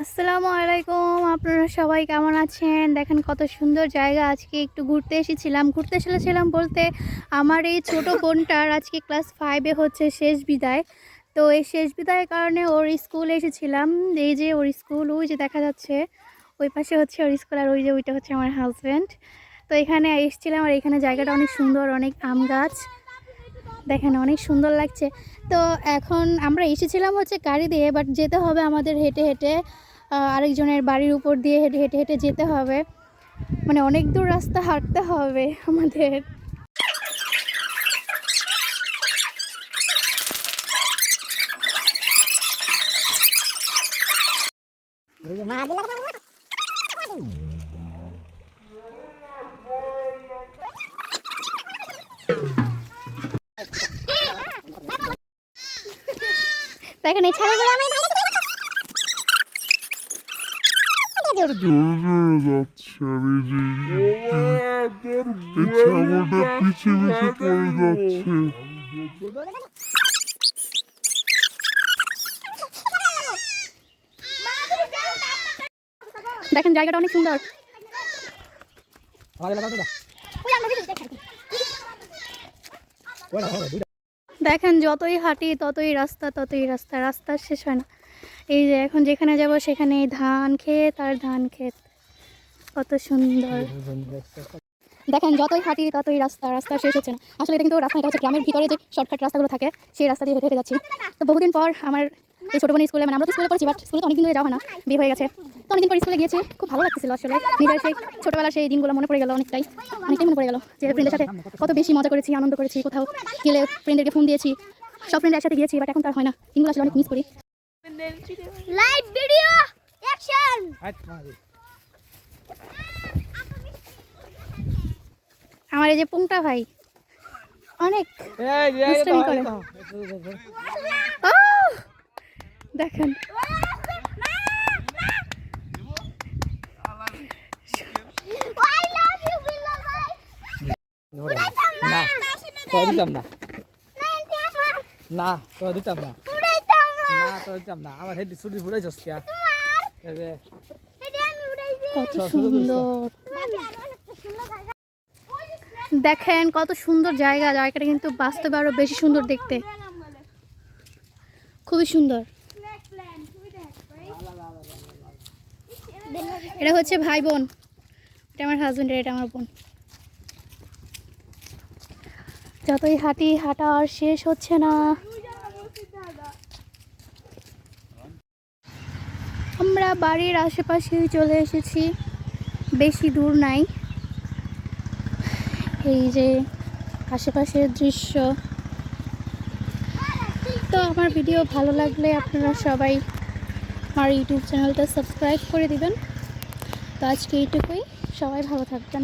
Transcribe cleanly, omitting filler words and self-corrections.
আসসালামু আলাইকুম। আপনারা সবাই কেমন আছেন? দেখেন কত সুন্দর জায়গা। আজকে একটু ঘুরতে এসেছিলাম। ঘুরতে এসেছিলাম বলতে আমার এই ছোট বোনটার আজকে ক্লাস 5 এ হচ্ছে শেষ বিদায়। তো এই শেষ বিদায়ের কারণে ওর স্কুলে এসেছিলাম। এই যে ওর স্কুল, ওই যে দেখা যাচ্ছে ওই পাশে হচ্ছে ওর স্কুল, আর ওই যে ওইটা হচ্ছে আমার হাজব্যান্ড। তো এখানে এসেছিলাম, আর এখানে জায়গাটা অনেক সুন্দর, অনেক আম গাছ দেখেন অনেক সুন্দর লাগছে। তো এখন আমরা এসেছিলাম হচ্ছে গাড়ি দিয়ে, বাট যেতে হবে আমাদের হেঁটে হেঁটে, আরেকজনের বাড়ির উপর দিয়ে হেঁটে হেঁটে হেঁটে যেতে হবে, মানে অনেক দূর রাস্তা হাঁটতে হবে আমাদের। দেখেন এই ছাগলগুলো আমি জোরে জোরে যাচ্ছে আমি এই ছাগলটা পিছে পিছে পড়ে যাচ্ছে। দেখেন জায়গাটা অনেক সুন্দর। দেখেন যতই হাঁটি ততই রাস্তা, ততই রাস্তা, রাস্তা শেষ হয় না। এই যে এখন যেখানে যাব সেখানে ধান ক্ষেত আর ধান ক্ষেত, কত সুন্দর। দেখেন যতই হাঁটি ততই রাস্তা, রাস্তা শেষ হচ্ছে না। আসলে এটা কিন্তু রাস্তা, এটা হচ্ছে গ্রামের ভিতরে যে শর্টকাট রাস্তাগুলো থাকে সেই রাস্তা দিয়ে হেঁটে হেঁটে যাচ্ছি। তো বহুদিন পর আমার এই ছোটো বোনের স্কুলে, মানে আমরা তো স্কুলে পড়েছি, বাট স্কুলে তো অনেকদিন ধরে যাওয়া হয় না, বিয়ে হয়ে গেছে। তো অনেকদিন পর স্কুলে গিয়েছি, খুব ভালো লাগতেছিল আসলে। নিজের সেই ছোটোবেলার সেই দিনগুলো মনে পড়ে গেল, অনেকটাই মনে পড়ে গেল যে ফ্রেন্ডের সাথে কত বেশি মজা করেছি, আনন্দ করেছি, কোথাও গেলে ফ্রেন্ডদেরকে ফোন দিয়েছি, সব ফ্রেন্ড একসাথে গিয়েছি, বাট এখন তার হয় না। দিনগুলো আসলে অনেক মিস করি। Live video action. আমার এই যে পুংটা ভাই অনেক দুষ্টামি করে। দেখেন কত সুন্দর, দেখেন কত সুন্দর জায়গা। জায়গাটা কিন্তু বাস্তবে আরো বেশি সুন্দর দেখতে, খুবই সুন্দর। এটা হচ্ছে ভাই বোন, এটা আমার হাজবেন্ডের, এটা আমার বোন। যতই হাঁটি হাঁটা আর শেষ হচ্ছে না। আমরা বাড়ির আশেপাশেই চলে এসেছি, বেশি দূর নাই। এই যে আশেপাশের দৃশ্য। তো আমার ভিডিও ভালো লাগলে আপনারা সবাই আমার ইউটিউব চ্যানেলটা সাবস্ক্রাইব করে দিবেন। তো আজকে এইটুকুই, সবাই ভালো থাকবেন।